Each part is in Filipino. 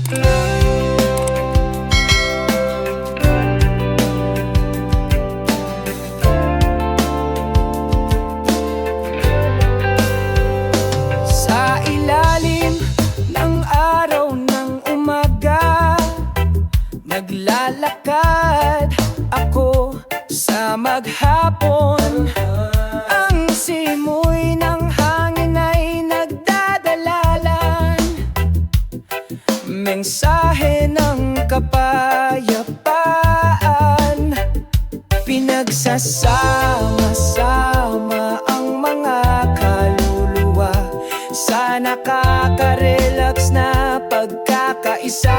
Sa ilalim ng araw ng umaga, naglalakad ako sa maghapon. Ang simoy ng hangin ay nagdadalalan, mensahe ng kapayapaan. Pinagsasama-sama ang mga kaluluwa sa nakaka-relax na pagkakaisa.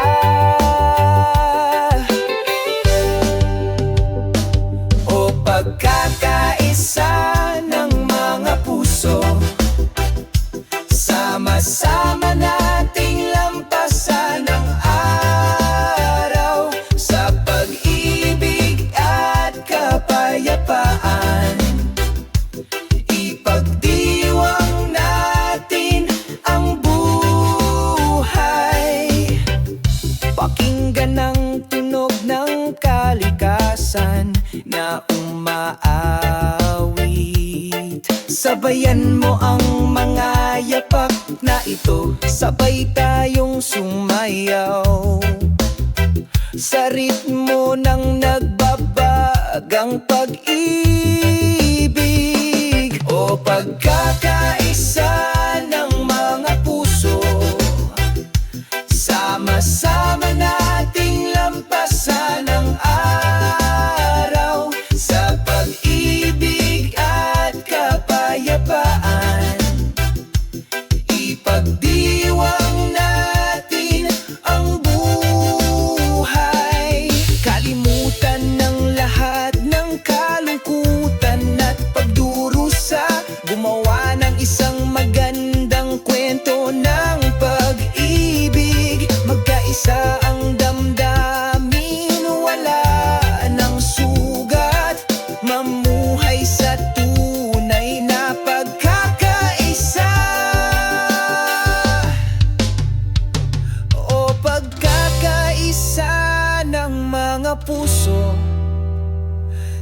O pagkakaisa ng mga puso, sama-sama nating lampasan ang araw sa pag-ibig at kapayapaan. Ipagdiwang natin ang buhay, pakinggan ang tunog ng kalikasan na umaawit. Sabayan mo ang mga yapak na ito, sabay tayong sumayaw sa ritmo ng nagbabagang pag-ibig. O pagkakaisa ng mga puso, sama-sama nating lampasan ang araw sa pag-ibig at kapayapaan. Ipagdiwang natin ang buhay, kalimutan ng lahat ng kalungkutan at pagdurusa, gumawa ng isang magandang kwento ng pag-ibig. Magkaisa ang damdamin, wala ng sugat, mamuhay sa tunay na pagkakaisa. O pagkakaisa ng mga puso,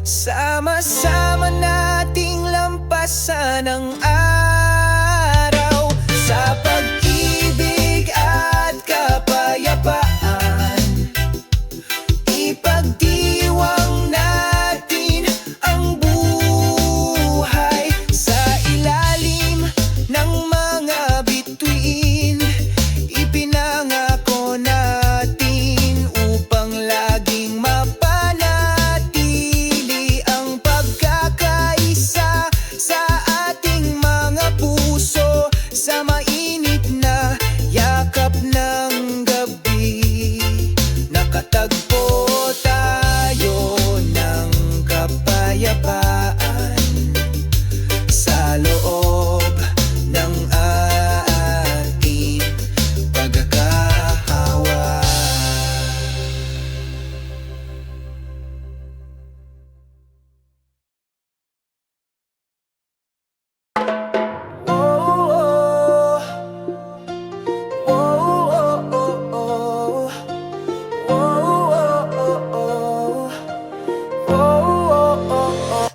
sama-sama nating lampasan ang araw sa pag-ibig at kapayapaan. Ipagdiwang natin ang buhay sa ilalim ng mga bituin. Ipinangako natin upang laging mapanatili ang pagkakaisa sa ating mga puso, sa mainit na yakap ng gabi. Nakatagpo tayo ng kapayapaan sa loob ng ating pagkakahawa.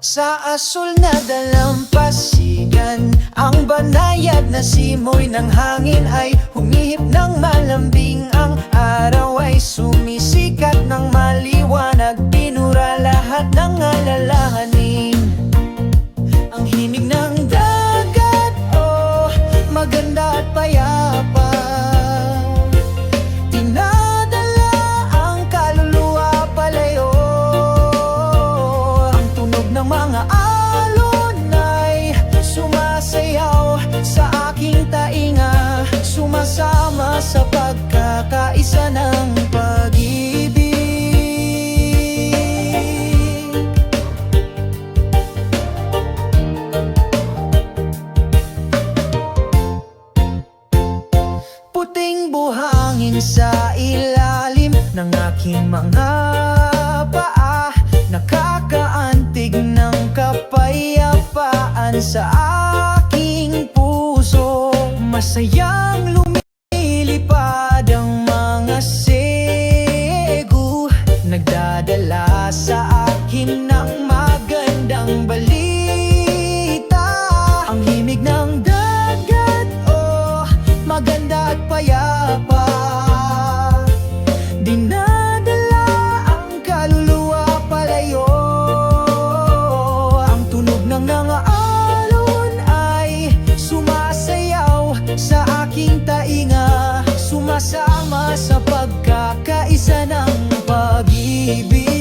Sa asul na dalampasigan, ang banayad na simoy ng hangin ay humihip ng malambing. Ang araw ay sumisikat ng maliwanag, pinura lahat ng alalahanin. Ang himig ng dagat, oh, maganda at payapa, dinadala ang kaluluwa palayo. Ang tunog ng mga alon ay sumasayaw sa aking tainga, sumasama sa pagkakaisa ng pag-ibig. Puting buhangin sa ilalim ng aking mga paa, nakakaantig ng kapayapaan sa aking puso. Masayang lumilipad ang mga himig ng magandang balita. Ang himig ng dagat, oh, maganda at payapa. Dinadala ang kaluluwa palayo. Ang tunog ng alon ay sumasayaw sa aking tainga, sumasama sa pagkakaisa ng pag-ibig.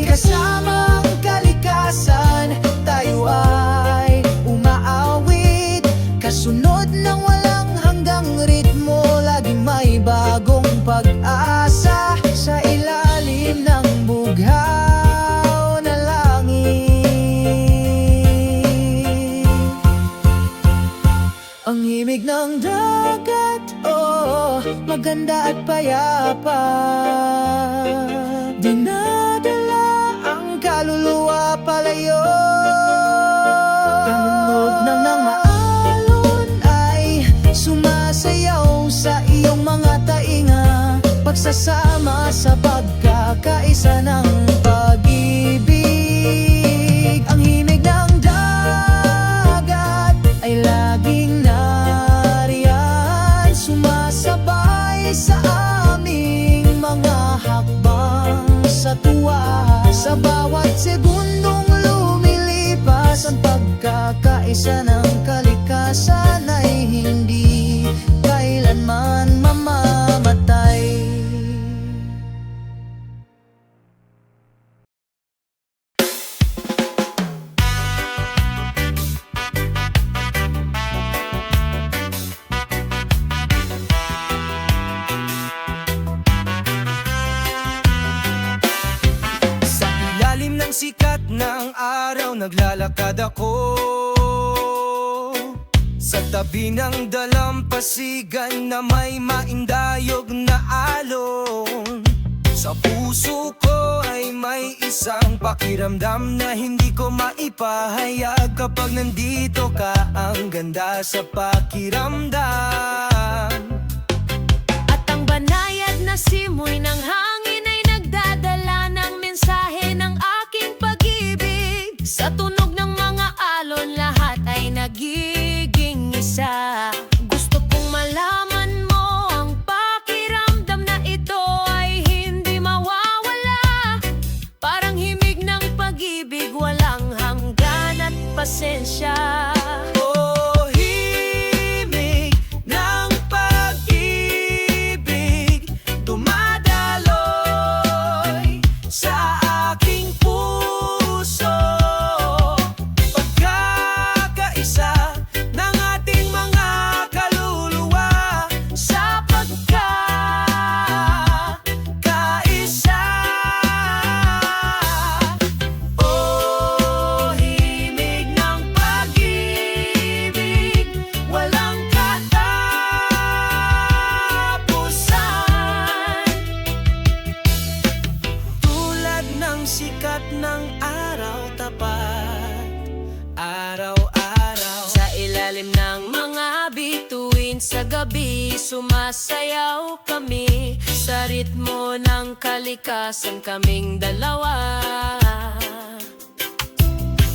Kasama ang kalikasan, tayo ay umaawit, kasunod ng walang hanggang ritmo. Laging may bagong pag-asa sa ilalim ng bughaw na langit. Ang himig ng dagat, oh, maganda at payapa. Dinadala ang kaluluwa palayo. Kanunog ng alon ay sumasayaw sa iyong mga tainga, pagsasama sa pagkakaisa ng pag-ibig. Ang himig ng dagat ay laging nariyan, sumasabay sa aming mga hakbang sa tuwa. Sa bawat segundong lumilipas, ang pagkakaisa ng kalikasan ay hindi kailanman mamamatay. Sa ilalim ng sikat ng araw, naglalakad ako sa tabi ng dalampasigan na may maindayog na alon. Sa puso ko ay may isang pakiramdam na hindi ko maipahayag. Kapag nandito ka, ang ganda sa pakiramdam. At ang banayad na simoy ng hangin ay nagdadala ng mensahe ng aking pag-ibig. Sa tunog ng mga alon, lahat ay nagiging isa. Gusto kong malaman mo ang pakiramdam na ito ay hindi mawawala. Parang himig ng pag-ibig, walang hanggan at pasensya. Oh, himig ng pag-ibig, dumadaloy sa aking puso. Pagkakaisa ng ating mga kaluluwa, sa pagkakaisa. Oh, himig ng pag-ibig, walang katapusan. Tulad ng sikat ng araw, tapat araw-araw. Sa ilalim ng mga bituin sa gabi, sumasayaw kami sa ritmo ng kalikasan, kaming dalawa.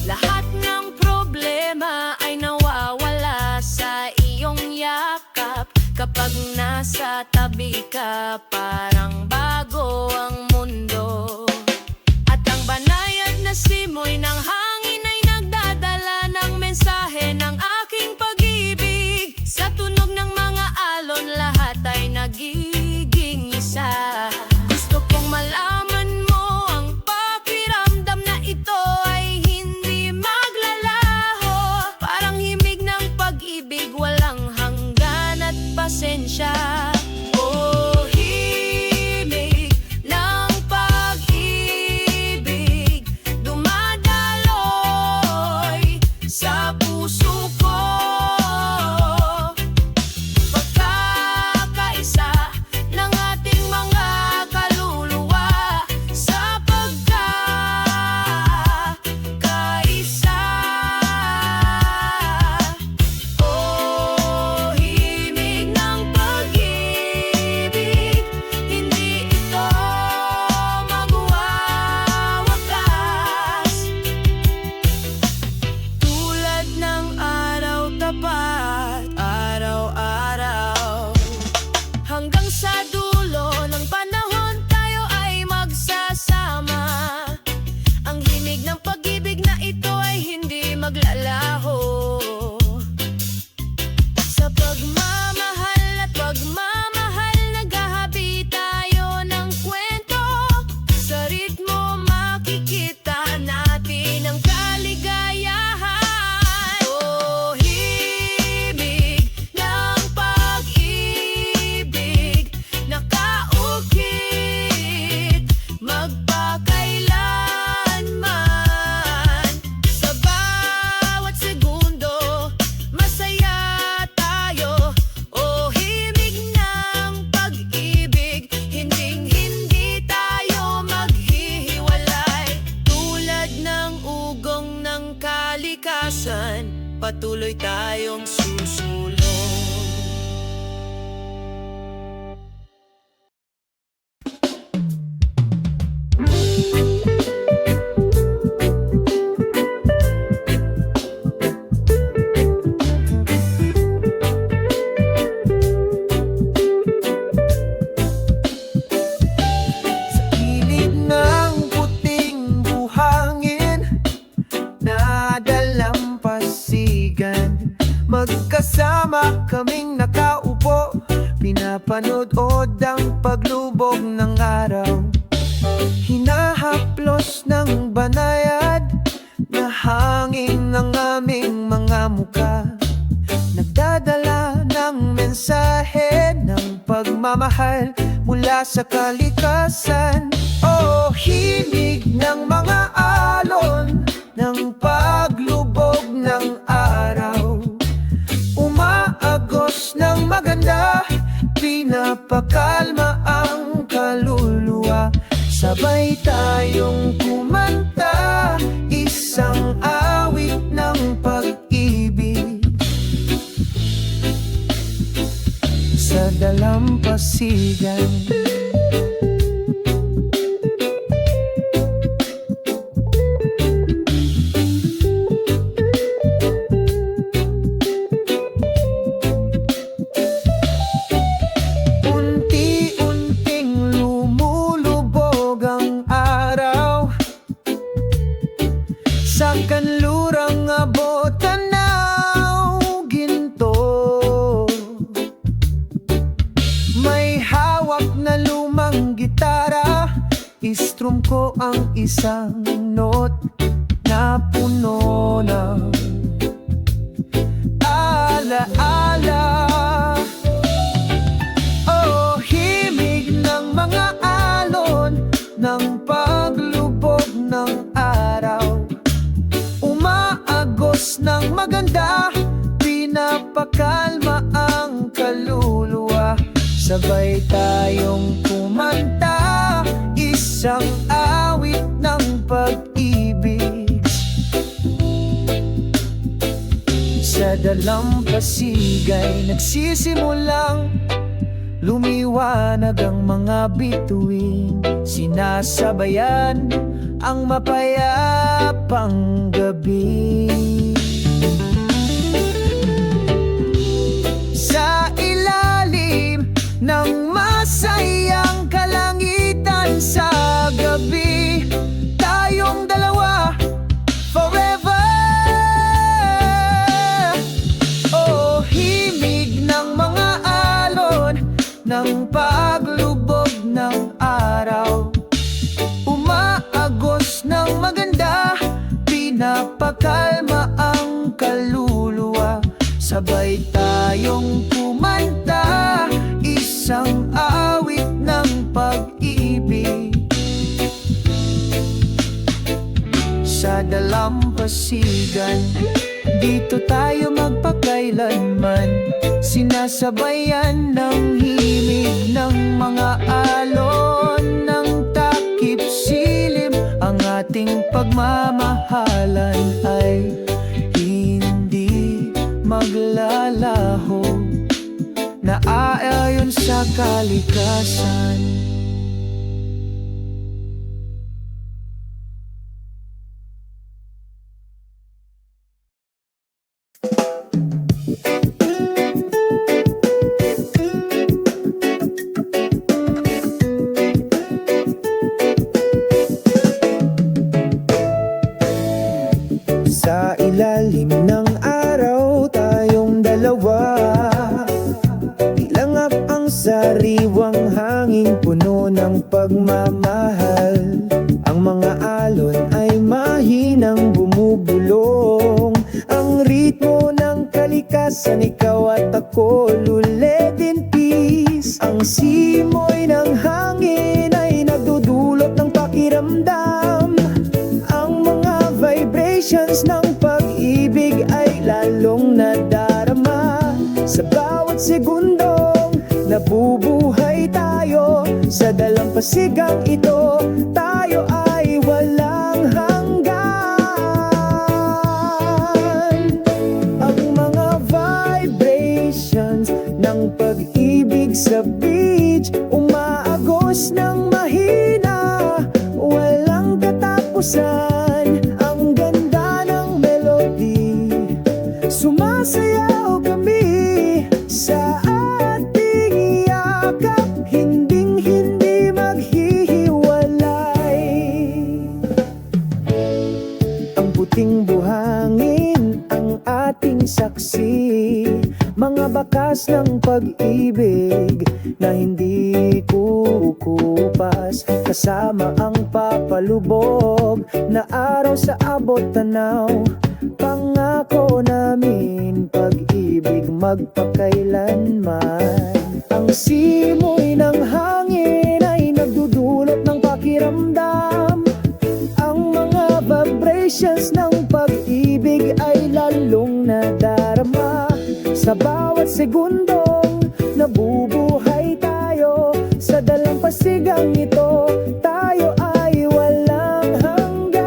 Lahat ng problema ay nawawala sa iyong yakap. Kapag nasa tabi ka, parang bago ang mundo. At ang banayad na simoy ng hangin ay nagdadala ng mensahe ng aking pag-ibig. Sa tunog ng mga alon, lahat ay nagiging isa. Gusto kong malaman mo ang pakiramdam na ito ay hindi maglalaho. Parang himig ng pag-ibig, walang hanggan at pasensya. Oh, himig ng pag-ibig, dumadaloy sa puso ko. Pagkakaisa ng ating mga kaluluwa, sa pagkakaisa. Oh, himig ng pag-ibig, magkasama kaming nakaupo, pinapanood ang paglubog ng araw. Hinahaplos ng banayad na hangin ng aming mga muka, nagdadala ng mensahe ng pagmamahal mula sa kalikasan. Oh, himig ng mga alon ng paglubog ng araw, umaagos ng maganda, pinapakalma ang kaluluwa. Sabay tayong kumanta, isang awit ng pag-ibig sa dalampasigan. Sa kanlurang abot tanaw ginto, may hawak na lumang gitara, istrum ko ang isang note na puno ng alaala. Oh, himig ng mga alon ng paglubog ng araw, umaagos ng maganda, pinapakalma ang kaluluwa. Sabay tayong kumanta, isang awit ng pag-ibig sa dalampasigan. Nagsisimulang lumiwanag ang mga bituin, sinasabayan ang mapayapang gabi. Sa ilalim ng masayang kalangitan sa gabi, tayong dalawa forever. Oh, himig ng mga alon ng paglubog ng araw, umaagos ng maganda, pinapakalma ang kaluluwa. Sabay tayong kumanta, isang awit ng pag-ibig sa dalampasigan. Dito tayo magpakailanman, sinasabayan ng himig ng mga alon ng takip silim. Ang ating pagmamahalan ay hindi maglalaho, naaayon sa kalikasan. Sa ilalim ng araw, tayong dalawa, ilangap ang sariwang hangin, puno ng pagmamahal. Ang mga alon ay mahinang bumubulong, ang ritmo ng kalikasan, ikaw at ako, luled in peace. Ang simoy ng hangin ay nagdudulot ng pakiramdam, ang mga vibrations ng pag-ibig ay lalong nadarama. Sa bawat segundong nabubuhay tayo, sa dalampasigang ito, tayo ay walang hanggan. Ang mga vibrations ng pag-ibig sa beach, umaagos ng mahina, walang katapusan. Ang ganda ng melody, sumasayaw kami sa ating yakap, hinding-hindi maghihiwalay. Ang puting buhangin ang ating saksi, mga mga bakas ng pag-ibig na hindi kukupas, kasama ang papalubog na araw sa abot tanaw. Pangako namin pag-ibig magpakailanman. Ang simoy ng hangin ay nagdudulot ng pakiramdam. Ang mga vibrations ng pag-ibig ay lalong nadarama. Sa bawat segundong nabubuhay tayo, sa dalampasigang ito tayo ay walang hanggan.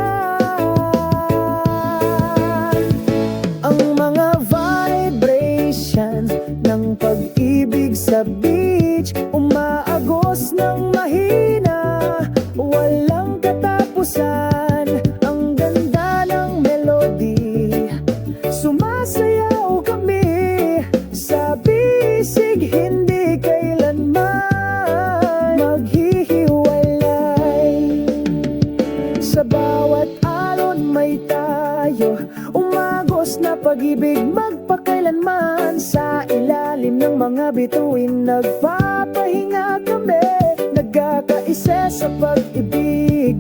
Ang mga vibration ng pag-ibig sa beach, umaagos ng mahina, walang katapusan. Ang ganda ng melody, sumasayaw kami sa bisig, hindi kailanman maghihiwalay. Sa bawat alon may tayo, umagos na pag-ibig magpakailanman. Sa ilalim ng mga bituin nagpapahinga kami, nagkakaisa sa pag-ibig,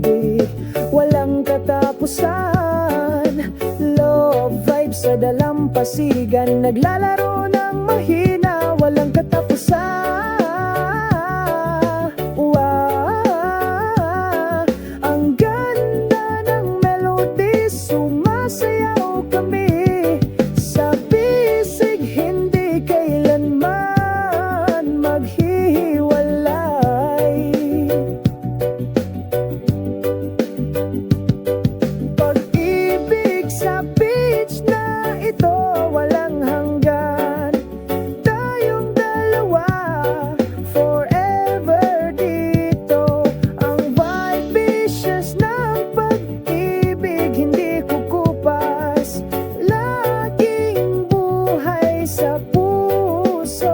walang katapusan. Love vibes sa dalampasigan, naglalaro ng mahina, walang katapusan. Ang ganda ng melody, sumasayaw kami sa bisig, hindi kailanman maghihiwalay. Pag-ibig sa beach na ito, walang hanggan. Tayong dalawa, forever dito. Ang vibrations ng pag-ibig hindi kukupas, laging buhay sa puso.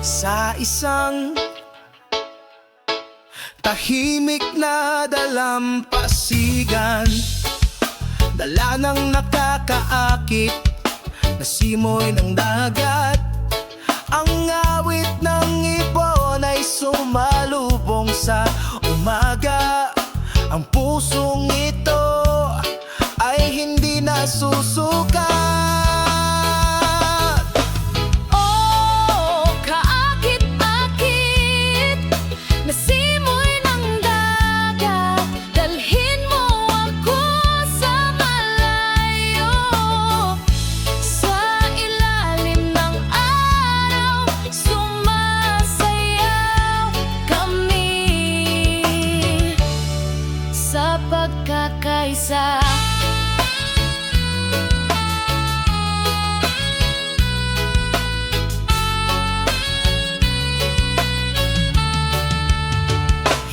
Sa isang tahimik na dalampasigan, dala ng nakakaakit na simoy ng dagat. Ang awit ng ibon ay sumalubong sa umaga. Ang pusong ito ay hindi nasusukat. Oh, kaakit-akit na simoy ng dagat, dalhin mo ako sa malayo. Sa ilalim ng araw, sumasayaw kami sa pagkakaisa.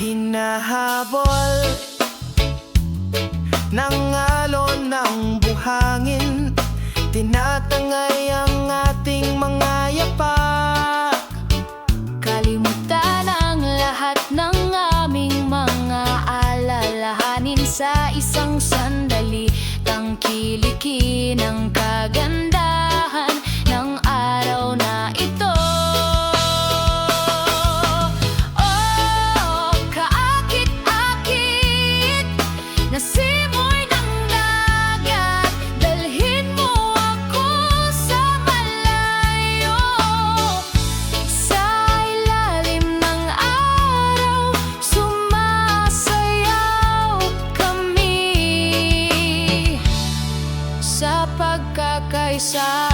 Hinahabol ng alon ng buhangin, tinatangay ang ating mga yapak. Kalimutan ang lahat ng aming mga alalahanin sa isang sandali. Tangkilikin ang kagandahan ng araw na ito. Oh, kaakit-akit na simoy ng dagat, dalhin mo ako sa malayo. Sa ilalim ng araw, sumasayaw kami sa pagkakaisa.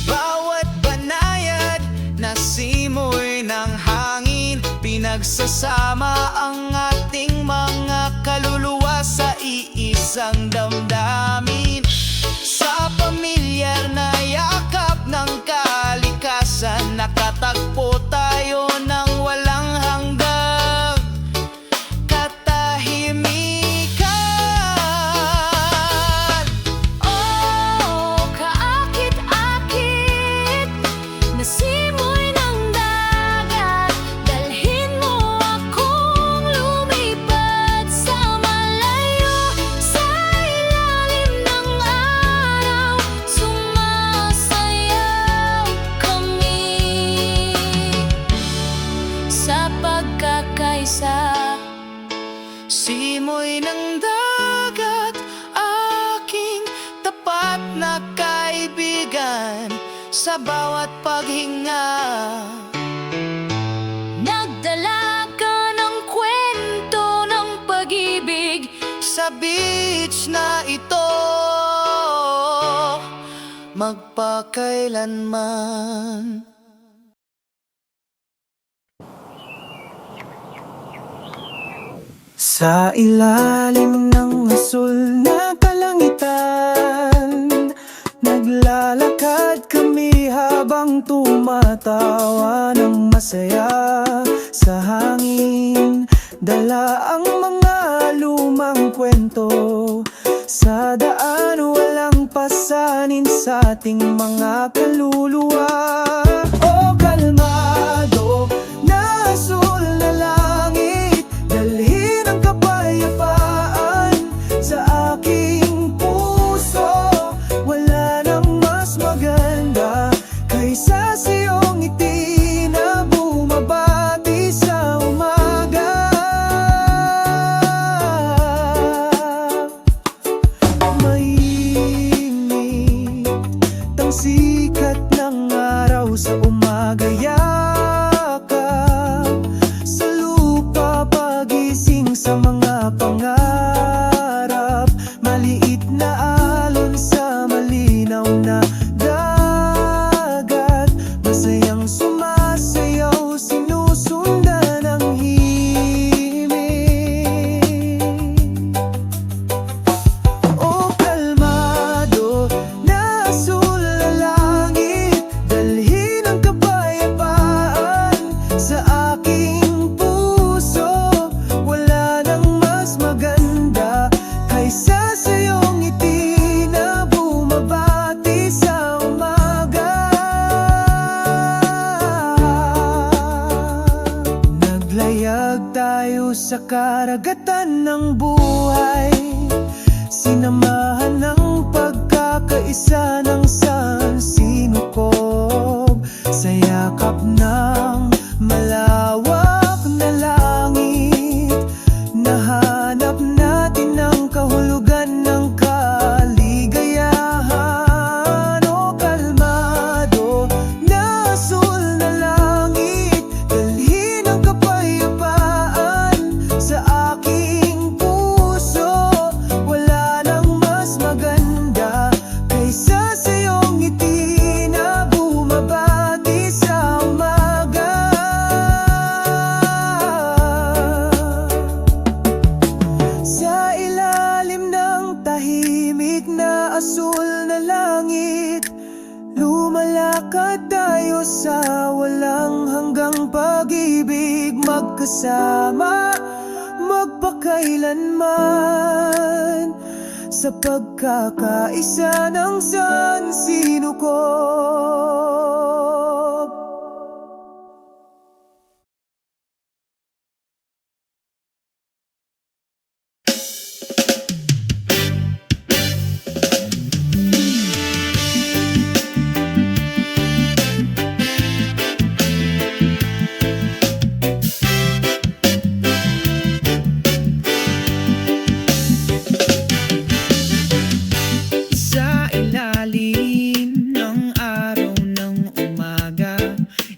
Bawat banayad na simoy ng hangin, pinagsasama ang ating mga kaluluwa sa iisang damdamin. Sa pamilyar na yak kahulugan sa bawat paghinga. Nagdala ka ng kwento ng pag-ibig Sa beach na ito, magpakailanman. Sa ilalim ng asul na kalangitan, naglalakad kami habang tumatawa ng masaya. Sa hangin, dala ang mga lumang kwento. Sa daan, walang pasanin sa ating mga kaluluwa. O kalmado na asul na langit, dalhin ang kapayapaan sa aking puso. Wala nang mas maganda kaysa sa iyong ngiti na bumabati sa umaga. Mainit ang sikat ng araw sa umaga, yakap sa lupa, pagising sa mga pangarap. Maliit na alon sa malinaw na dagat, masayang sumasayaw, sinusundan ang himig. O kalmado na asul na langit, dalhin ang kapayapaan sa aking puso. Wala nang mas maganda kaysa sa iyong ngiti na bumabati sa umaga. Naglayag tayo sa karagatan ng buhay, sinamahan ng pagkakaisa ng sansinukob. Sa yakap ng malawak na langit, nahanap natin ang kahulugan ng kaligayahan. O kalmado na asul na langit, dalhin ang kapayapaan sa aking puso. Wala nang mas maganda kaysa sa iyong ngiti na bumabati sa umaga. Sa ilalim ng tahimik na asul na langit, lumalakad tayo sa walang hanggang pag-ibig, magkasama, magpakailanman, sa pagkakaisa ng sansinukob. Sa ilalim ng araw ng umaga,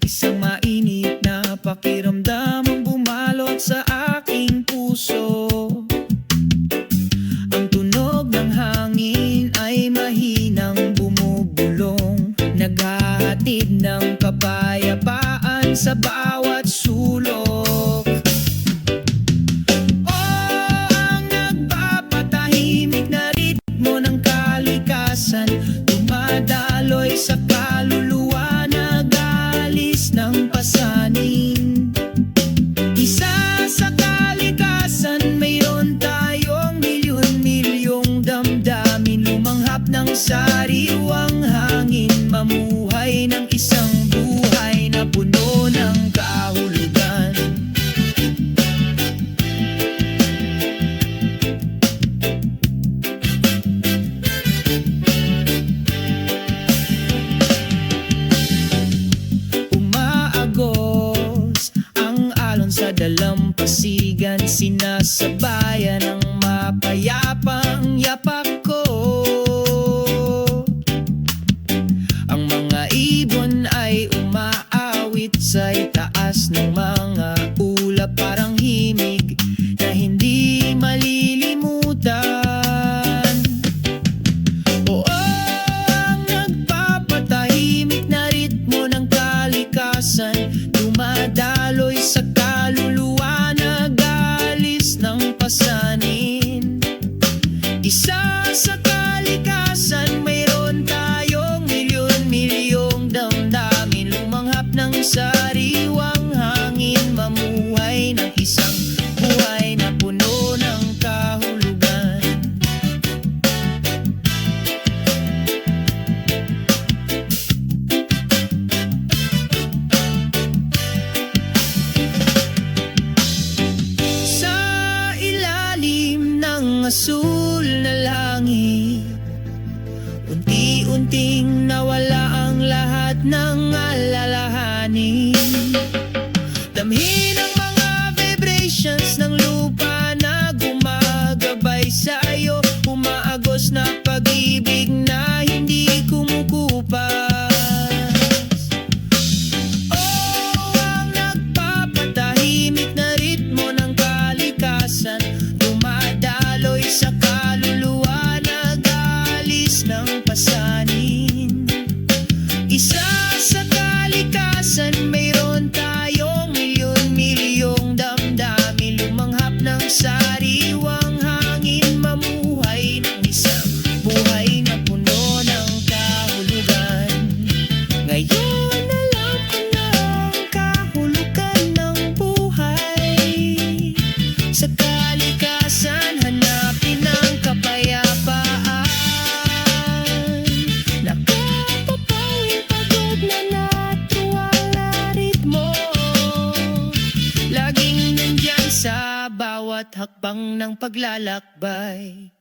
isang mainit na pakiramdam ang bumalot sa aking puso. Ang tunog ng hangin ay mahinang bumubulong, naghahatid ng kapayapaan sa bawat sulok. Ang nagpapatahimik na ritmo ng kalikasan, dumadaloy sa kaluluwa, nag-aalis ng pasanin. Isa sa kalikasan, mayroon tayong milyon-milyong damdamin, lumanghap ng sariwang hangin, mamuhay ng isang buhay na puno ng kahulugan. Umaagos ang alon sa dalampasigan, sinasabayan ng mapayapang yapak ko. Ang lakas ng mga ulap, parang himig na hindi malilimutan. O ang nagpapatahimik na ritmo ng kalikasan, dumadaloy sa kaluluwa, nag-aalis ng pasanin. Isa sa kalikasan, mayroon tayong milyon-milyong damdamin, lumanghap ng sariwang hangin, mamuhay ng isang buhay na puno ng kahulugan. Sa ilalim ng asul na langit, unti-unting nawala ang lahat ng alalahanin. Damhin ang mga vibrations ng lupa na gumagabay sa'yo, umaagos na pag-ibig na hindi kumukupas. Oh, ang nagpapatahimik na ritmo ng kalikasan, dumadaloy sa kaluluwa, nag-aalis ng pasanin. Isa sa kalikasan, mayroon tayong milyon-milyong damdamin, lumanghap ng sariwang hangin, mamuhay ng isang buhay na puno ng kahulugan. Ngayon alam ko na ang kahulugan ng buhay. Sa kalikasan, hanapin ang kapayapaan. Nakapapawing pagod na natuwang na ritmo, laging nandyan sa bawat hakbang ng paglalakbay.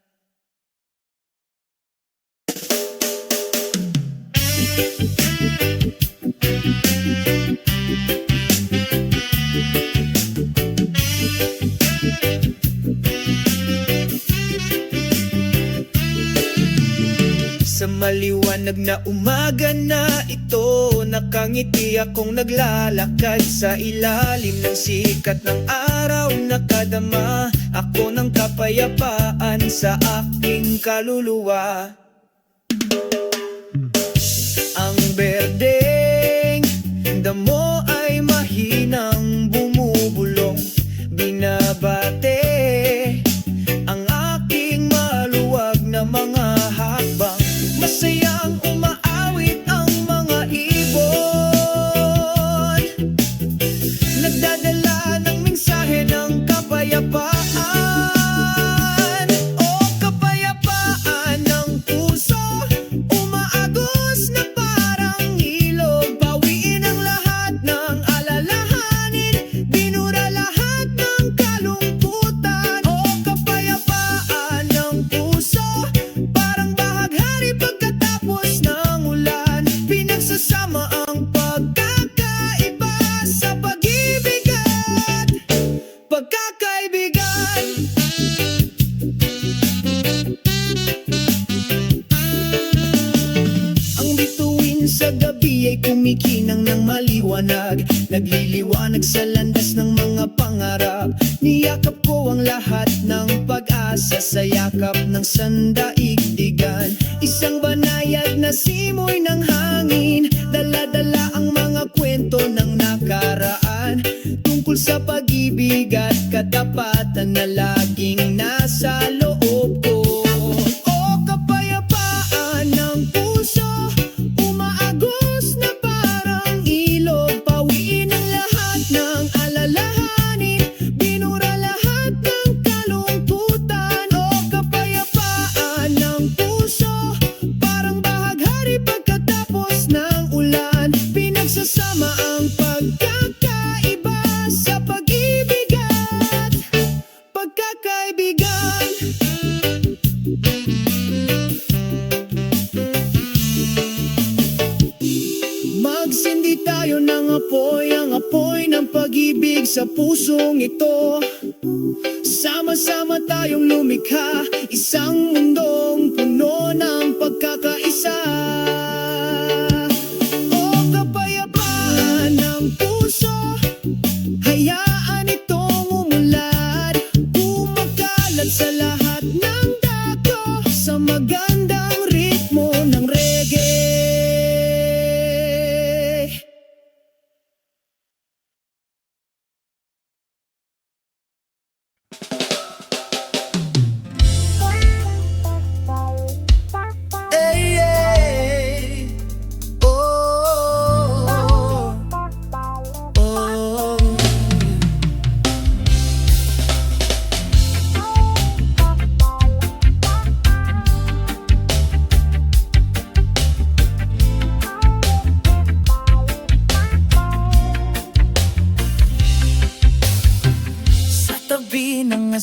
Sa maliwanag na umaga na ito, nakangiti akong naglalakad sa ilalim ng sikat ng araw, nakadama ako ng kapayapaan sa aking kaluluwa. Ang berdeng damo ay mahinang bumubulong, binabate ang aking maluwag na mga hakbang. Masayang umaawit ang mga ibon, nagdadala ng mensahe ng kapayapaan. O kapayapaan ng puso, umaagos na parang ilog, bawiin ang lahat ng alalahanin, binura lahat ng kalungkutan. O kapayapaan ng puso, parang bahaghari pagkatapos ng ulan, pinagsasama ang pagkakaiba sa pag-ibig at pagkakaibigan. Ang bituin sa gabi ay kumikinang ng maliwanag, nagliliwanag sa landas ng mga pangarap. Niyakap ko ang lahat ng pag-asa sa yakap ng sandaigdigan. Isang banayad na simoy ng hangin, dala-dala ang mga kwento ng nakaraan, tungkol sa pag-ibig at katapatan na laging nasa loob ko. O kapayapaan ng puso, umaagos na parang ilog, pawiin ang lahat ng alalahanin, binura lahat ng kalungkutan. O kapayapaan ng puso, parang bahaghari pagkatapos ng ulan, pinagsasama ang pagkakaiba sa pag-ibig at pagkakaibigan. Magsindi tayo ng apoy, ang apoy ng pag-ibig sa pusong ito. Sama-sama tayong lumikha, isang mundong puno ng pagkakaisa. O kapayapaan ng puso,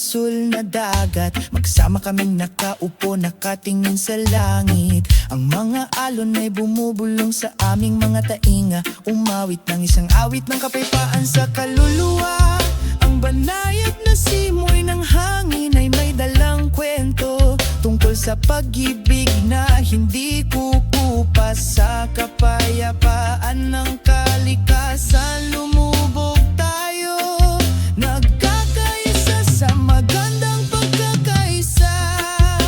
asul na dagat. Magsama kaming nakaupo, nakatingin sa langit. Ang mga alon ay bumubulong sa aming mga tainga. Umawit ng isang awit ng kapayapaan sa kaluluwa. Ang banayad na simoy ng hangin ay may dalang kwento tungkol sa pag-ibig na hindi kukupas. Sa kapayapaan ng kalikasan lumubog tayo, nagkakaisa sa magandang pagkakaisa.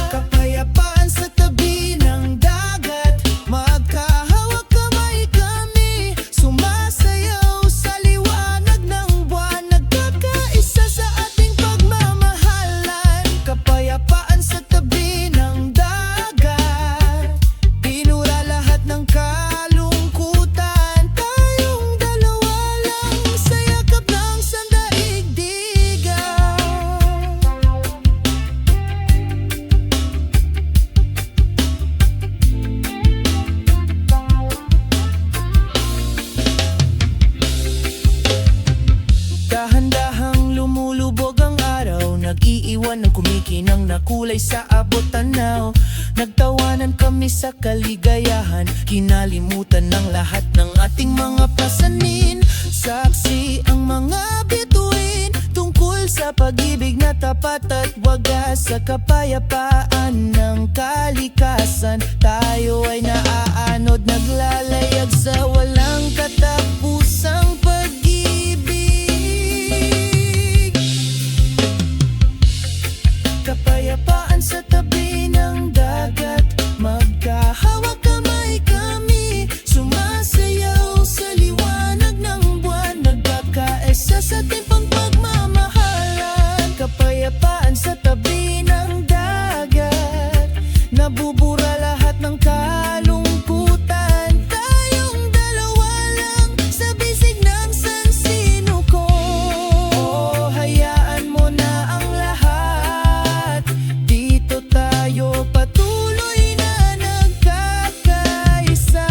Kapayapaan sa tabi ng dagat, magkahawak kamay kami, sumasayaw sa liwanag ng buwan, nagkakaisa sa ating pagmamahalan. Kapayapaan sa tabi ng dagat, pinura lahat ng kalungkutan. Tayong dalawa lang sa yakap ng sandaigdigan. Dahan-dahang lumulubog ang araw, nag-iiwan ng kumikinang na kulay sa abot tanaw. Nagtawanan kami sa kaligayahan, kinalimutan ng lahat ng ating mga pasanin. Saksi ang mga bituin tungkol sa pag-ibig na tapat at wagas. Sa kapayapaan ng kalikasan, tayo ay naaanod, naglalayag sa walang katapusang pag-ibig. Kapayapaan sa tabi ng dagat, magkahawak kamay kami, sumasayaw sa liwanag ng buwan, nagkakaisa sa timpang pagmamahalan. Kapayapaan sa tabi ng dagat, nabubura lahat ng kalungkutan. Tayong dalawa lang sa bisig ng sansinuko. Oh, hayaan mo na ang lahat, dito tayo patuloy na nagkakaisa.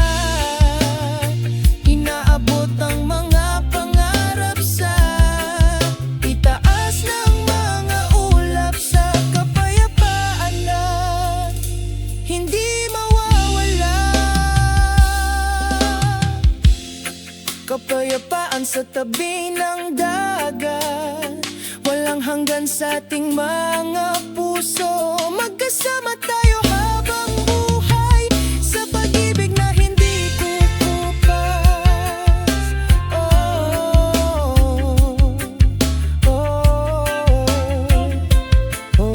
Inaabot ang mga pangarap sa itaas ng mga ulap. Sa kapayapaan lang, hindi mawawala. Kapayapaan sa tabi ng dagat, walang hanggan sa ating mga puso. Magkasama tayo habang buhay sa pag-ibig na hindi kukupas. Oh, oh, oh.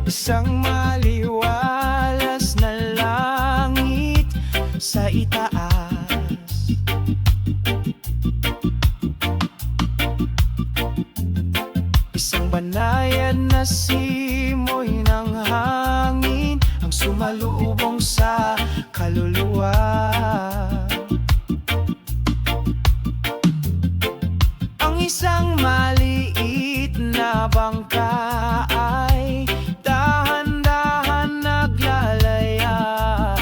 Isang maliwalas na langit sa itaas, isang banayad na simoy ng hangin ang sumalubong sa kaluluwa. Ang isang maliit na bangka ay dahan-dahan naglalayag,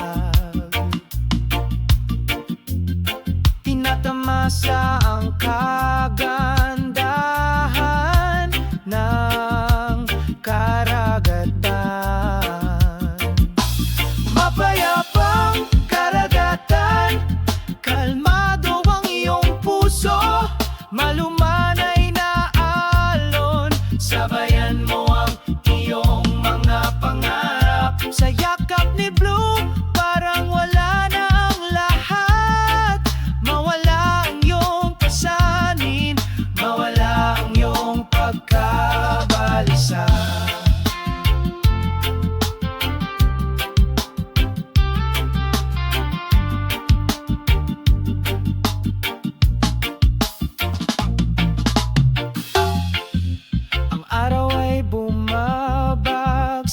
tinatamasa ang kagandahan ng karagatan.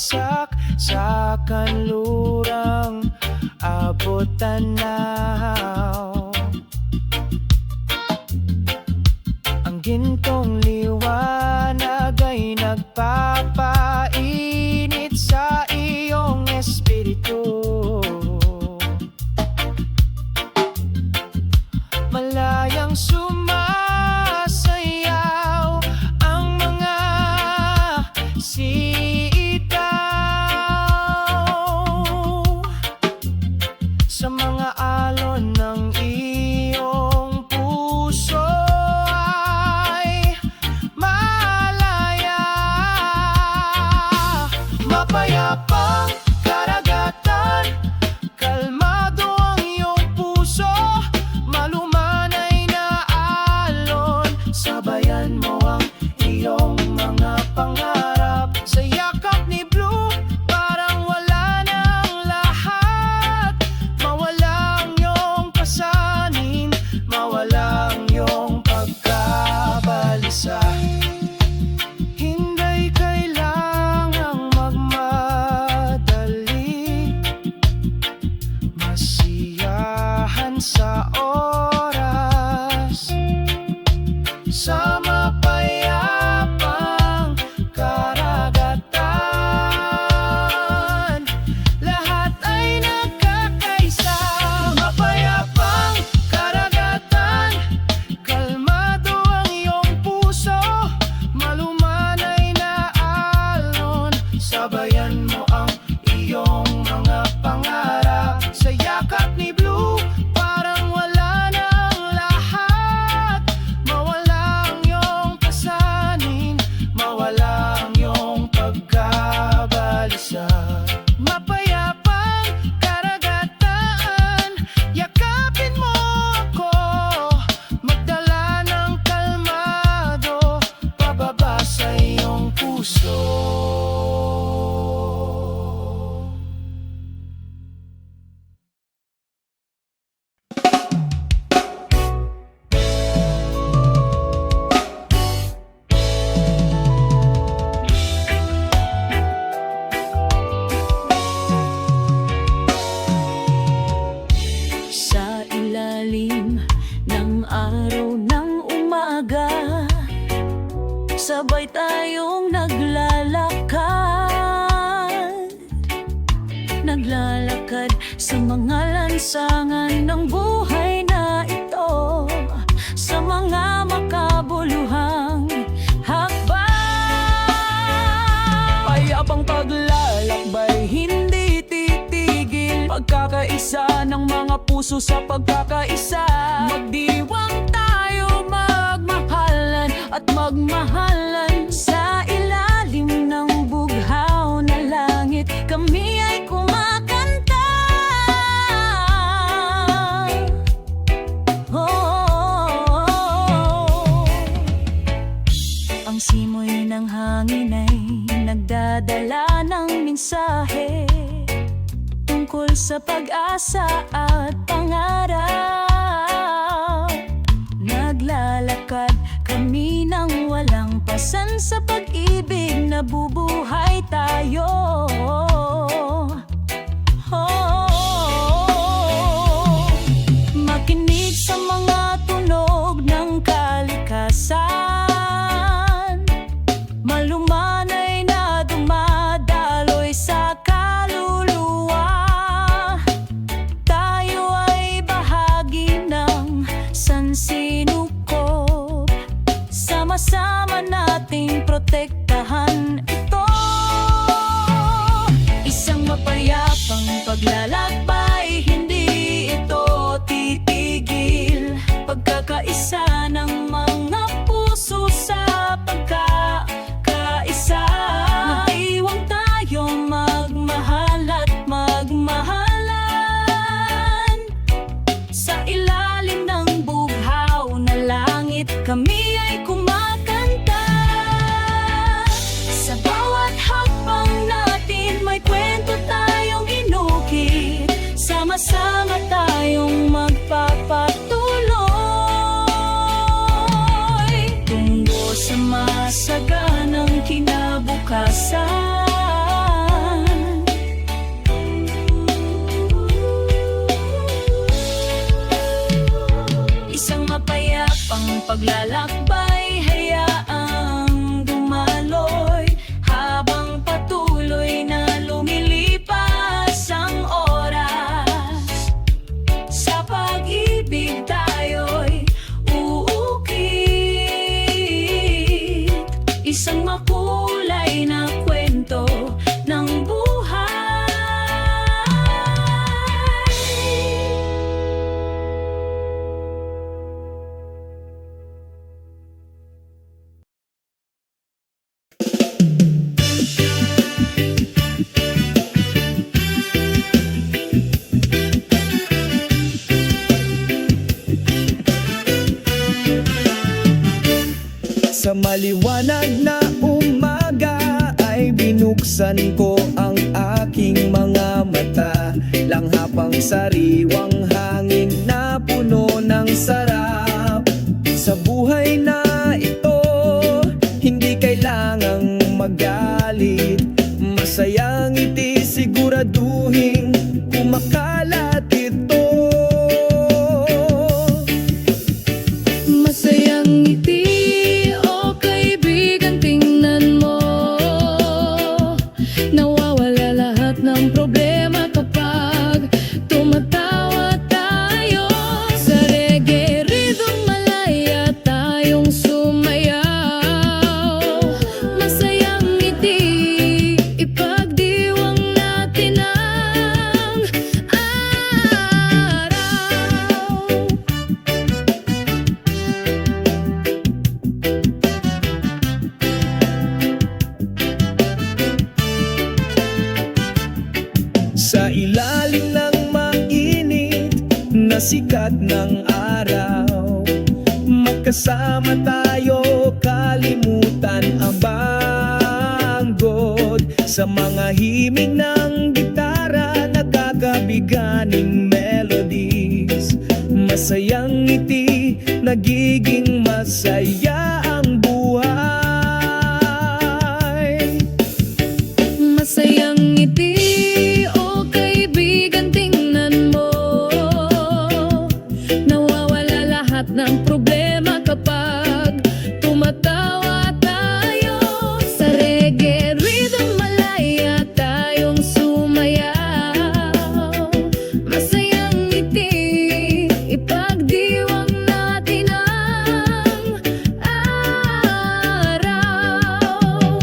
bagsak sa kanlurang abot tanaw. Ang gintong liwanag ay nagpapainit sa iyong espiritu. Malayang sumasayaw ang mga sitaw sa mga alon ng iyong puso ay malaya. Mapayapang karagatan, kalmado ang iyong puso, malumanay na alon. Sabayan mo ang iyong mga pangarap sa yakap ni Blue, parang wala nang lahat. Mawala ang iyong pasanin, mawala ang iyong pagkabalisa. Hindi kailangang magmadali, masiyahan sa oras, sa mapayapang karagatan. Lahat ay nagkakaisa. Mapayapang karagatan, kalmado ang iyong puso, malumanay na alon. Sabayan mo ang iyong mga pangarap sa yakap ni Blue, parang wala nang lahat. Mawala ang iyong pasanin, mawala ang iyong pagkabalisa. Mapayapang karagatan, yakapin mo ako, magdala ng kalmado pababa sa iyong puso. Sa ilalim ng araw ng umaga, sabay tayong naglalakad. Naglalakad sa mga lansangan ng buhay na ito, sa mga makabuluhang hakbang. Payapang paglalakbay, hindi titigil, pagkakaisa ng mga puso sa pagkakaisa. Magdiwang tayo, magmahalan at magmahalan sa ilalim ng bughaw na langit. Kami ay kumakanta. Oh. Ang simoy ng hangin ay nagdadala ng mensahe tungkol sa pag-asa at pangarap. Naglalakad kami nang walang pasan sa pag-ibig, nabubuhay tayo. Makinig sa mga tunog ng kalikasan, malumanay na dumadaloy sa kaluluwa. Tayo ay bahagi ng sansinukob, sama-sama nating protektahan ito. maliwanag na umaga ay binuksan ko ang aking mga mata. Langhapang sariwang hangin na puno ng sarap. Sa buhay na ito, hindi kailangang magalit. Masayang ngiti, siguraduhin kumakalat ito. Masayang ngiti, o kaibigan, tingnan mo. Nawawala lahat ng problema kapag tumatawa tayo. Sa reggae rhythm, malaya tayong sumayaw. Masayang ngiti, ipagdiwang natin ang araw. Sa ilalim ng mainit na sikat ng araw, magkasama tayo, kalimutan ang banggod. Sa mga himig ng gitara, nagkakabiganing melodies. Masayang ngiti, nagiging masaya ang buhay. Masayang ngiti, o kaibigan, tingnan mo. Nawawala lahat ng problema kapag tumatawa tayo. Sa reggae rhythm, malaya tayong sumayaw. Masayang ngiti, ipagdiwang natin ang araw.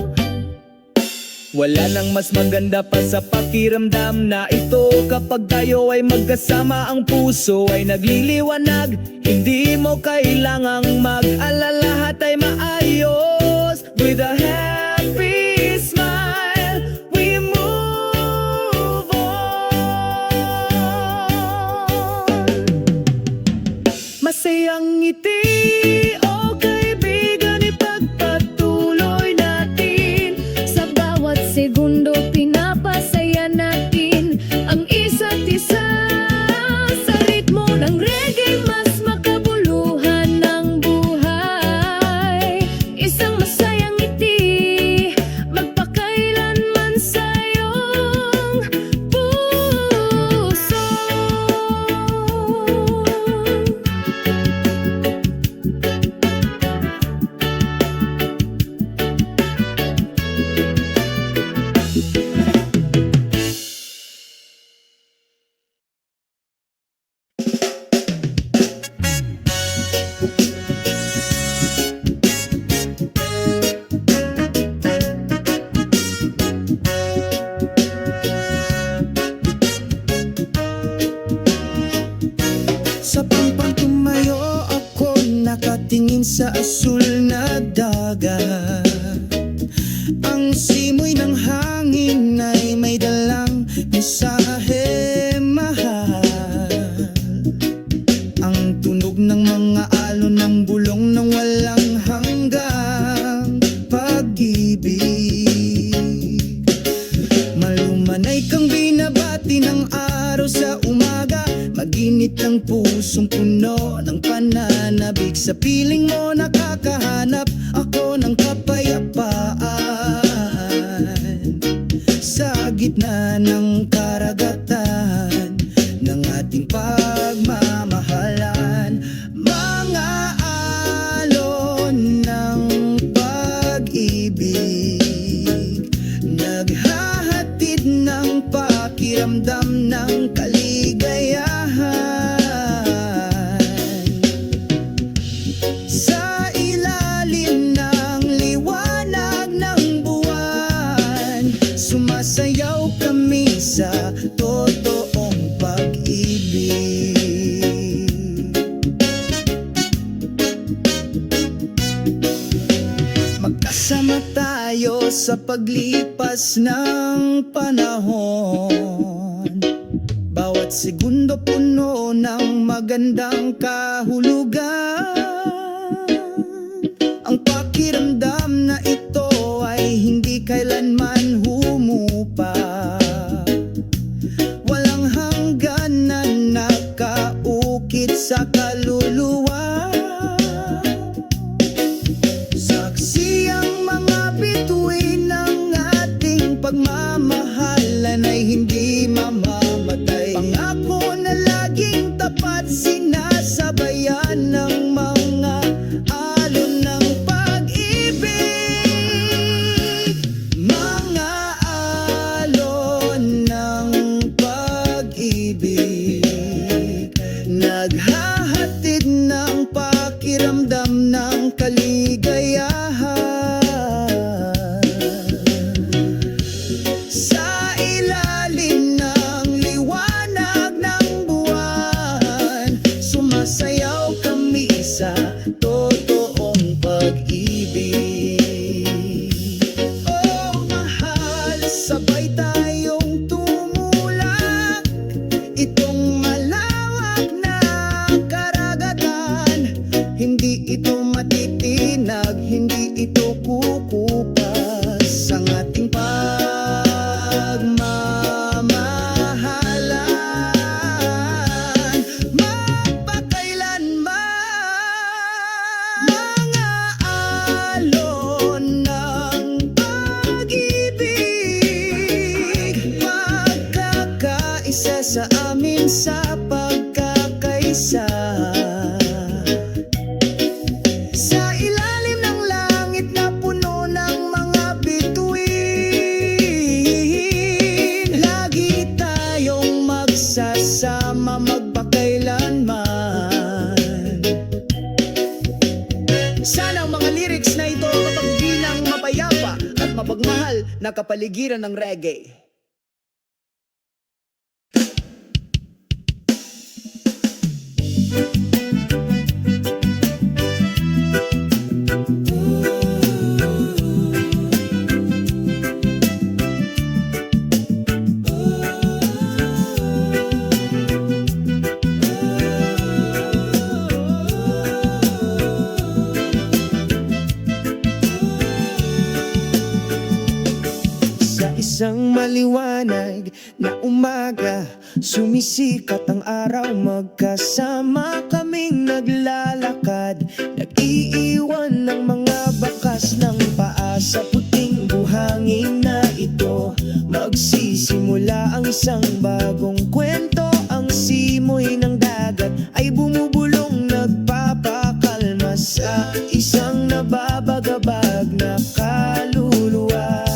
Wala nang mas maganda pa sa pakiramdam na ito. Kapag tayo ay magkasama, ang puso ay nagliliwanag. Hindi mo kailangang mag-alala, lahat ay maayos. With a happy smile, we move on. Masayang ngiti, o kaibigan, ipagpatuloy natin. Sa bawat segundo, pinapasaya natin ang isa't isa. Sa ritmo ng reggae, mas makabuluhan ng buhay. Isang masayang ngiti, magpakailanman sa iyong puso. Sa pampang tumayo ako, nakatingin sa asul na dagat. Ang simoy ng hangin ay may dalang mensahe, mahal. Ang tunog ng mga alon ng bulong ng walang hanggang pag-ibig. Malumanay kang binabati ng araw sa umaga. Maginit ang pusong puno ng pananabik. Sa piling mo nakakahanap ako ng kapayapaan. Sa gitna ng karagatan ng ating pagmamahalan. Mga alon ng pag-ibig, naghahatid ng pakiramdam ng kaligayahan. Sa ilalim ng liwanag ng buwan, sumasayaw kami sa totoong pag-ibig. Magkasama tayo sa paglipas ng panahon. Bawat segundo puno ng magandang kahulugan. Ang pakiramdam kailanman humupa. Walang hanggan na nakaukit sa kaluluwa. Saksi ang mga bituin ng ating pagmamahalan ay hindi mamamatay. Pangako na laging tapat, sinasabayan ng mga alon ng pag-ibig. Mga alon ng pag-ibig, naghahatid ng pakiramdam ng kaligayahan. Sa ilalim ng liwanag ng buwan, sumasayaw kami sa totoong pag-ibig. Oh mahal, sabay tayong tumulak itong malawak na karagatan. Hindi ito matitinag, hindi ito kukupas ang ating pagmamahalan magpakailanman. Mga alon ng pag-ibig, magkakaisa sa amin sa pagkakaisa. Sa ilalim ng langit na puno ng mga bituin, lagi tayong magsasama magpakailanman. Sana ang mga lyrics na ito mapagbilang mapayapa at mapagmahal na kapaligiran ng reggae. Sa isang maliwanag na umaga, sumisikat ang araw, magkasama kaming naglalakad. Nag-iiwan ng mga bakas ng paa sa puting buhangin na ito. Magsisimula ang isang bagong kwento. Ang simoy ng dagat ay bumubulong, nagpapakalma sa isang nababagabag na kaluluwa.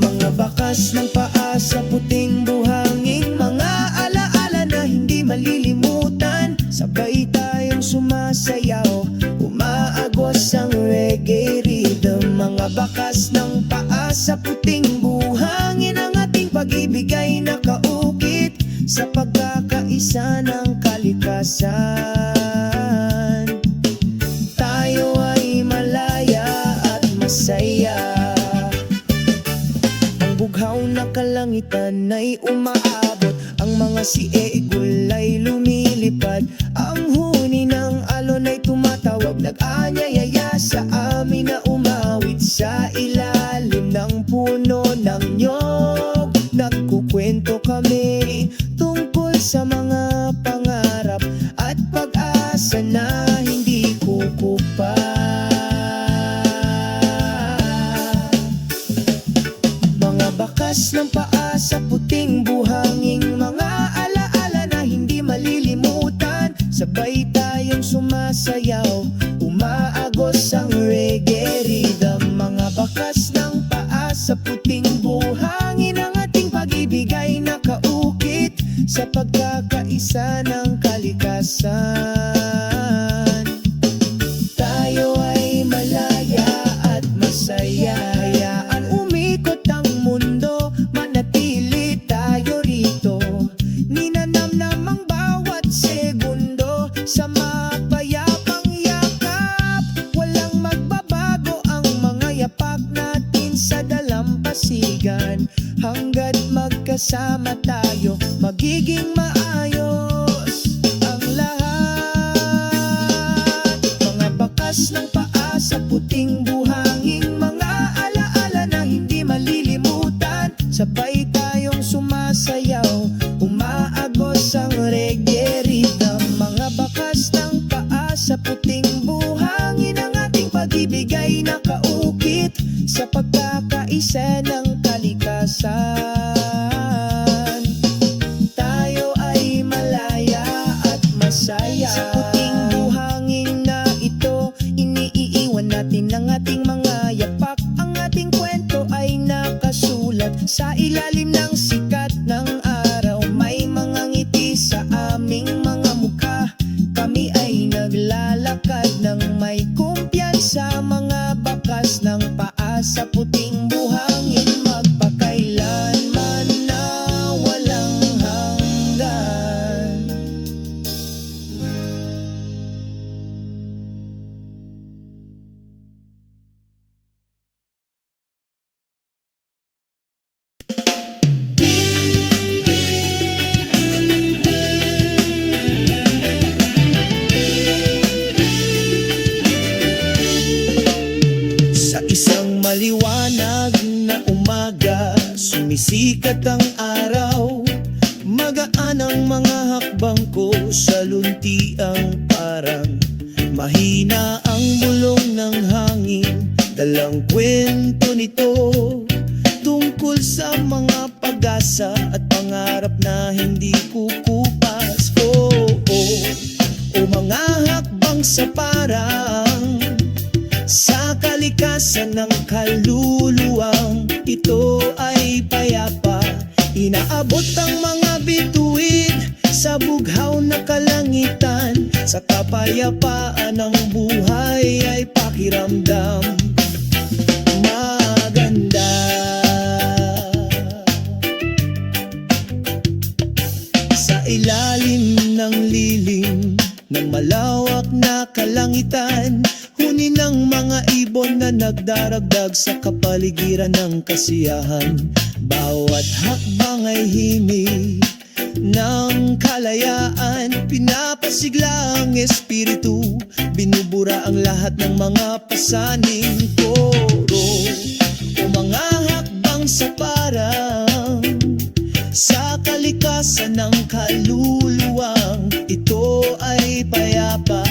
Mga bakas ng paa sa puting buhangin, mga alaala na hindi malilimutan. Sabay tayong sumasayaw, umaagos ang reggae rhythm. Mga bakas ng paa sa puting buhangin, ang ating pag-ibig ay nakaukit sa pagkakaisa ng kalikasan. Tayo ay malaya at masaya. Bughaw na kalangitan ay umaabot, ang mga siegul ay lumilipad. Ang huni ng alon ay tumatawag, nag-anyayaya sa amin na umawit. Sa ilalim ng puno ng nyog, nagkukwento kami tungkol sa mga pangarap at pag-asa na hindi kukupa. Bakas ng paa sa puting buhangin, mga alaala na hindi malilimutan. Sabay tayong sumasayaw, umaagos ang reggae rhythm. Mga bakas ng paa sa puting buhangin, ang ating pag-ibig ay nakaukit sa pagkakaisa ng kalikasan. Tayo ay malaya at masaya. Hayaan umikot ang mundo, manatili tayo rito. Ninanamnam ang bawat segundo sa mapayapang yakap. Walang magbabago ang mga yapak natin sa dalampasigan. Hanggat magkasama tayo, magiging maayos ang lahat. Mga bakas ng paa sa puting buhangin, mga alaala na hindi malilimutan. sabay tayong sumasayaw, umaagos ang reggae rhythm. Mga bakas ng paa sa puting buhangin, ang ating pag-ibig ay nakaukit sa pagkakaisa ng kalikasan. Tayo ay malaya at masaya. Sa puting buhangin na ito, iniiwan natin ang ating mga yapak. Ang ating kwento ay nakasulat sa ilalim ng sikat ng araw. May mga ngiti sa aming mga mukha. Kami ay naglalakad ng may kumpiyansa. Mga bakas ng paa sa puting buhangin, magpakailanman na walang hanggan. Sa isang maliwanag na umaga, sumisikat ang araw. Magaan ang mga hakbang ko sa luntiang parang mahina ang bulong ng hangin. Dalang kwento nito tungkol sa mga pag-asa at pangarap na hindi kukupas. O mga hakbang sa parang sa kalikasan ng kaluluwang ito ay payapa. Inaabot ang mga bituin sa bughaw na kalangitan. Sa kapayapaan ng buhay ay pakiramdam maganda. Sa ilalim ng lilim ng malawak na kalangitan, huni ng mga ibon na nagdaragdag sa kapaligiran ng kasiyahan. Bawat hakbang ay himig ng kalayaan, pinapasigla ang espiritu, binubura ang lahat ng mga pasaning koro. O mga hakbang sa parang sa kalikasan ng kaluluwang ito ay payapa.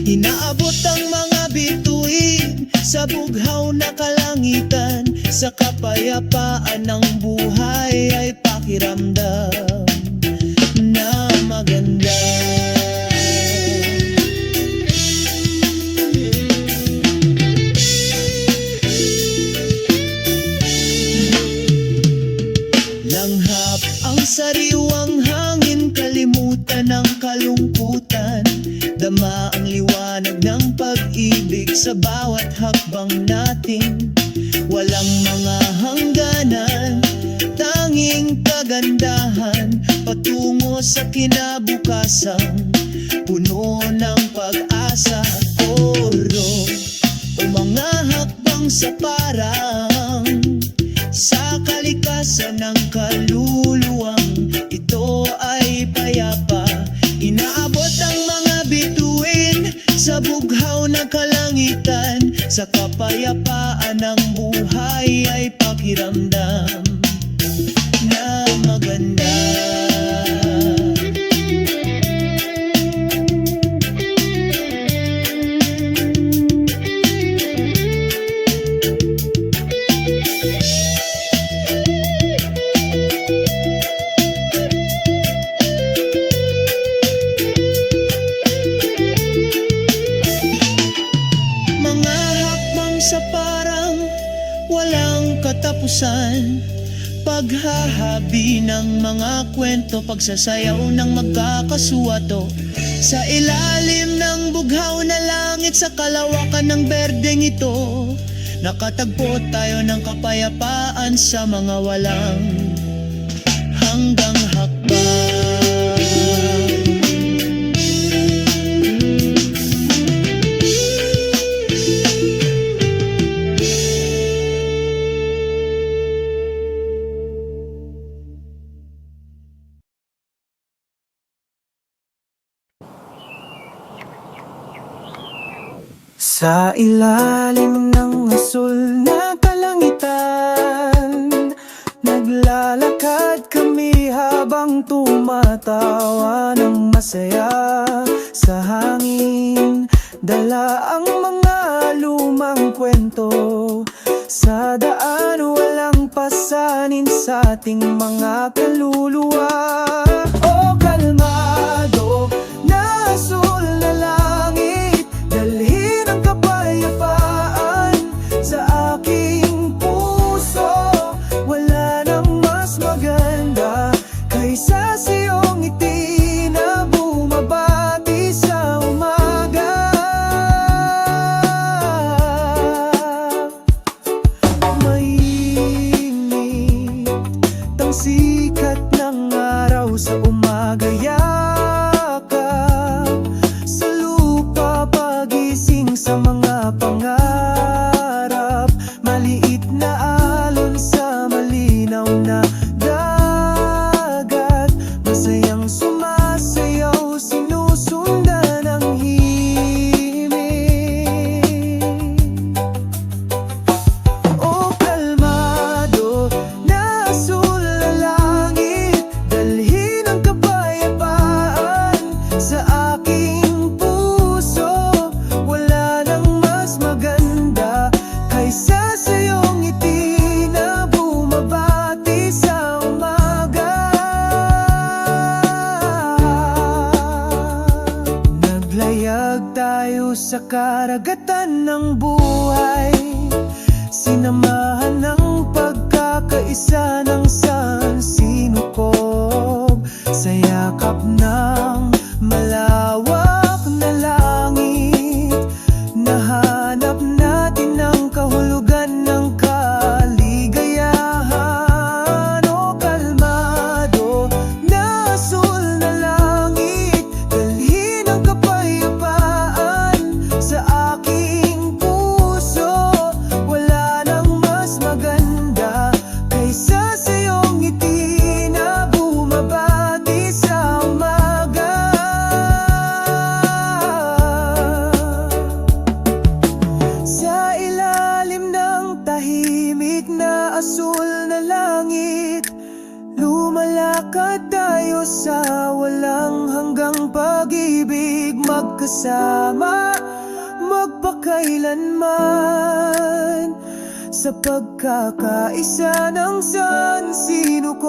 Inaabot ang mga bituin sa bughaw na kalangitan. Sa kapayapaan ng buhay ay pakiramdam na maganda. Langhap ang sariwang hangin, kalimutan ang kalungkutan. Dama ang liwanag ng pag-ibig sa bawat hakbang natin. Walang mga hangganan, tanging kagandahan, patungo sa kinabukasan, puno ng pag-asa. Oro o mga hakbang sa parang sa kalikasan ng kaluluwang ito ay payapa. Inaabot ang mga bituin sa bughaw na kalangitan. Sa kapayapaan ng buhay ay pakiramdam na maganda. Sa parang walang katapusan, paghahabi ng mga kwento, pagsasayaw ng magkakasuwato. Sa ilalim ng bughaw na langit, sa kalawakan ng berdeng ito, nakatagpo tayo ng kapayapaan sa mga walang hanggang hakbang. Sa ilalim ng asul na kalangitan, Naglalakad kami habang tumatawa ng masaya sa hangin. Dala ang mga lumang kwento sa daan, walang pasanin sa ating mga kaluluwa. O kalmado na asul na langit, dalhin ang kapayapaan sa aking puso. Wala nang mas maganda kaysa sa iyong ngiti na bumabati sa umaga. Mainit ang sikat ng araw sa umaga, yakap sa lupa, pagising sa mga pangarap. Maliit na alon sa malinaw na dagat, masayang sumasayaw, sinusundan ang himig. O kalmado na asul na langit, dalhin ang kapayapaan sa aking puso. Wala nang mas maganda kaysa sa iyong ngiti na bumabati sa umaga. Naglayag tayo sa karagatan ng buhay, sinamahan ng pagkakaisa ng sansinukob sa yakap ng malawak na langit. Nahanap natin ang kahulugan ng kaligayahan. O kalmado na asul na langit, dalhin ang kapayapaan sa aking puso. Wala nang mas maganda kaysa sa iyong ngiti na bumabati sa umaga. Sa ilalim ng tahimik na asul na langit, lumalakad tayo sa walang hanggang pag-ibig, magkasama magpakailanman sa pagkakaisa ng sansinukob.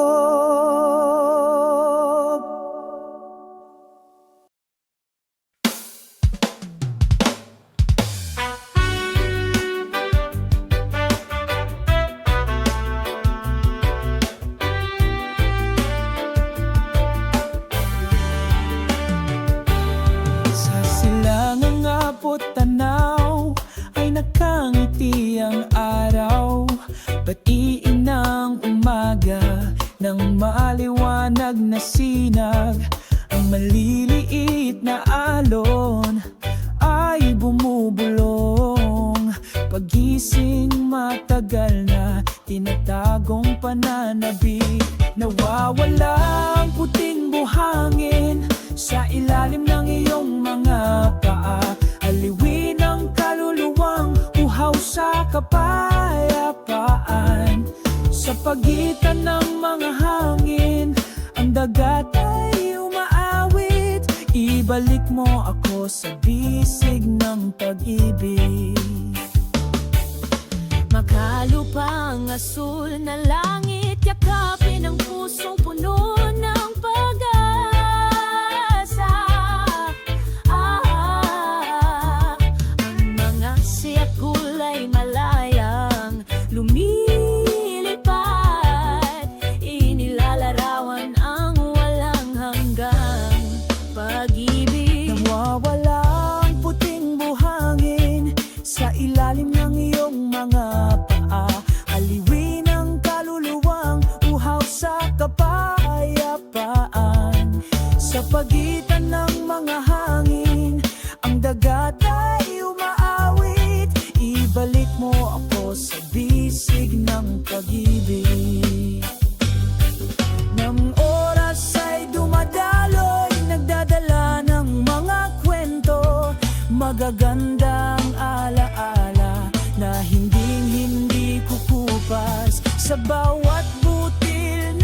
Sa silangang abot tanaw ay nakangiti ang araw. Batiin ng umaga ng maliwanag na sinag. Ang maliliit na alon ay bumubulong. Pagising matagal na tinatagong pananabik. Nawawala ang puting buhangin sa ilalim ng iyong mga paa. Aliwin ang kaluluwang uhaw sa kapayapaan. Sa pagitan ng mga hangin, ang dagat ay umaawit. Ibalik mo ako sa bisig ng pag-ibig. Makalupang asul na langit, yakapin ang pusong puno ng pag-asa. Ang mga siyak kulay malayang lumilipad, inilalarawan ang walang hanggang pag-ibig. Nawawala ang puting buhangin sa ilalim ng iyong mga paa. Aliwin ang kaluluwang uhaw sa kapayapaan. Sa pagitan ng mga hangin, ang dagat ay umaawit. Ibalik mo ako sa bisig ng pag-ibig. Nang oras ay dumadaloy, nagdadala ng mga kwento, magagandang alaala na hindi kukupas. Sa bawat butil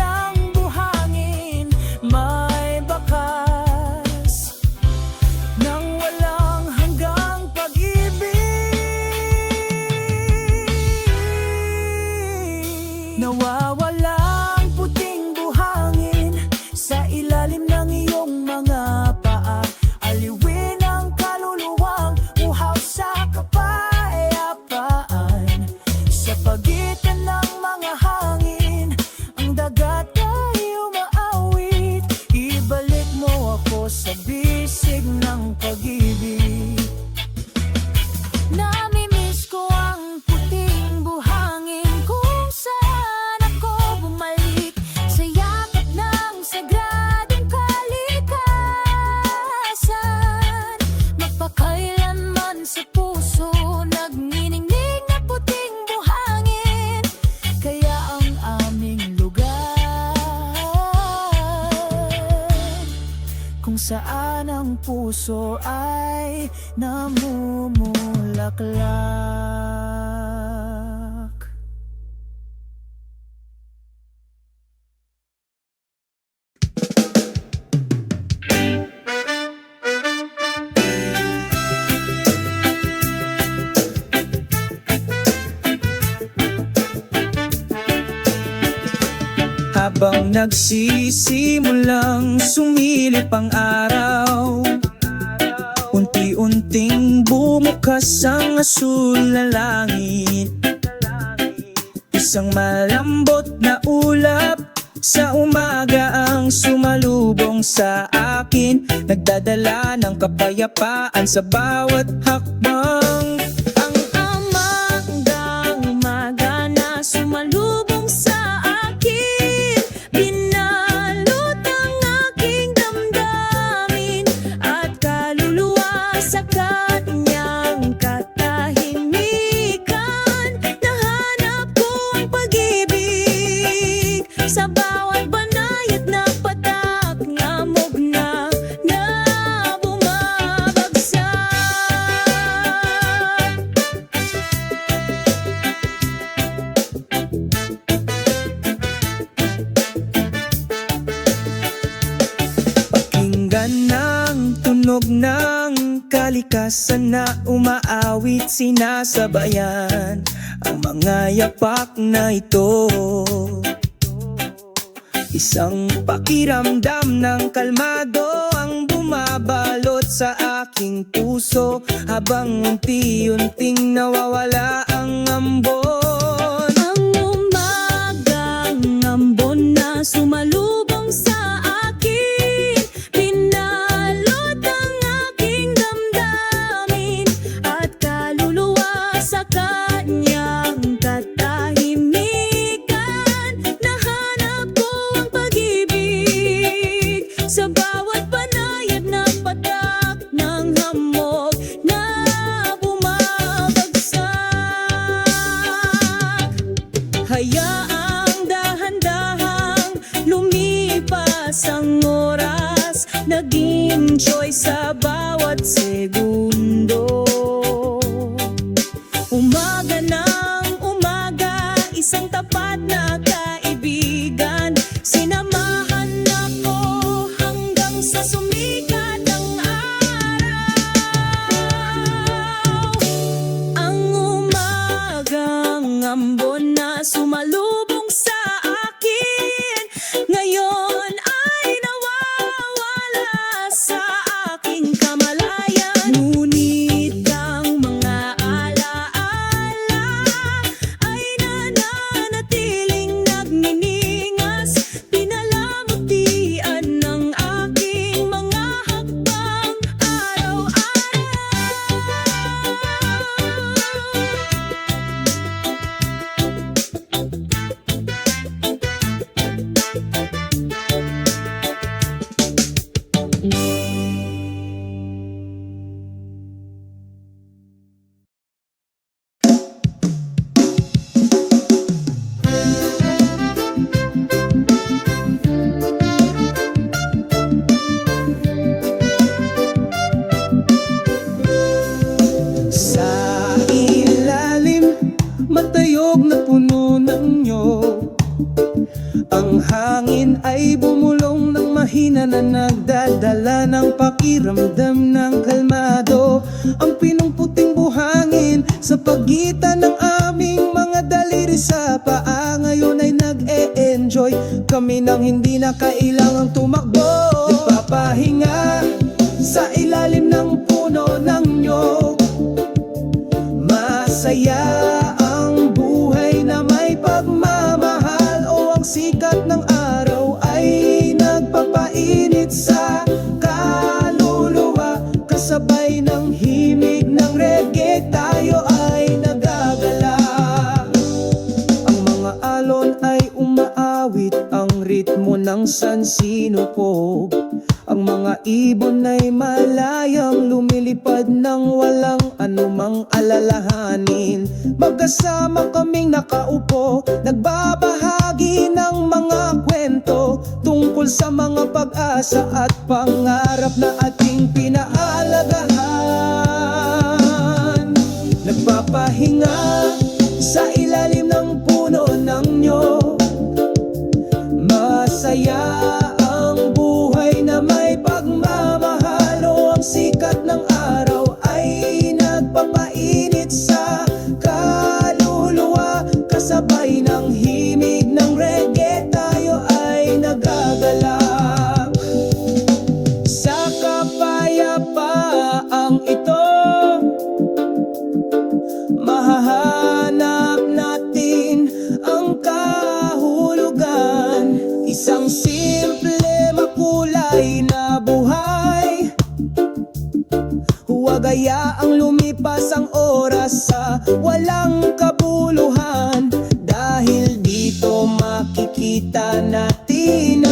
saan ang puso ay namumulaklak. Habang nagsisimulang sumilip ang araw, unti-unting bumukas ang asul na langit. Isang malambot na ulap sa umaga ang sumalubong sa akin, nagdadala ng kapayapaan sa bawat hakbang. Ang umagang umaga na sumalubong sa akin, binalot ang aking damdamin at kaluluwa sa kanyang katahimikan. Nahanap ko ang pag-ibig sa bawat banayad na patak, ngamog na bumabagsak. Pakinggan ng tunog ng kalikasan na umaawit, sinasabayan ang mga yapak na ito. Isang pakiramdam ng kalmado ang bumabalot sa aking puso, habang unti-unting nawawala ang ambon. Ang umagang ambon na sumalubong sa akin, binalot ang aking damdamin at kaluluwa sa kanyang katahimikan. Nahanap ko ang pag-ibig sa bawat banayad na patak ng hamog na bumabagsak. Hayaang dahan-dahang lumipas ang oras, naging choice sa bawat segundo. Umaga ng umaga, isang tapat na kaibigan, sinamahan ako hanggang sa sumikat ang araw. Ang umagang ambon na sumalubong sa akin, ngayon ay nawawala sa aking kamalayan. Ngunit ang mga alaala ay nananatiling nagniningas, pinalamutian ng aking mga hakbang araw-araw. Sa ilalim, matayog na puno ng nyog, ang hangin ay bumulong ng mahina na nagdadala ng pakiramdam ng kalmado. Ang pinungputing buhangin sa pagitan ng aming mga daliri sa paa, ngayon ay nag-e-enjoy kami nang hindi na kailangang tumakbo. Nagpapahinga sa ilalim ng puno ng nyog, masaya ang buhay na may pagmamahal. O ang sikat ng araw ay nagpapainit sa kaluluwa, kasabay ng himig ng reggae tayo ay nagagala. Ang mga alon ay umaawit, ang ritmo ng sansinupog. Ang mga ibon ay malayang lumilipad nang walang anumang alalahanin. Magkasama kaming nakaupo, nagbabahagi ng mga kwento tungkol tungkol sa mga pag-asa at pangarap na ating pinaalagahan. Nagpapahinga sa ilalim ng puno ng nyog. Masaya ang buhay na may pagmamahalo. Ang sikat ng araw ay nagpapainit sa kaluluwa. Kasabay ng himig ng reggae, tayo ay nagagalak. Sa kapayapaang ito, mahahanap natin ang kahulugan. Isang simple, makulay na buhay. Huwag hayaang lumipas ang oras sa walang kabuluhan. Dahil dito makikita natin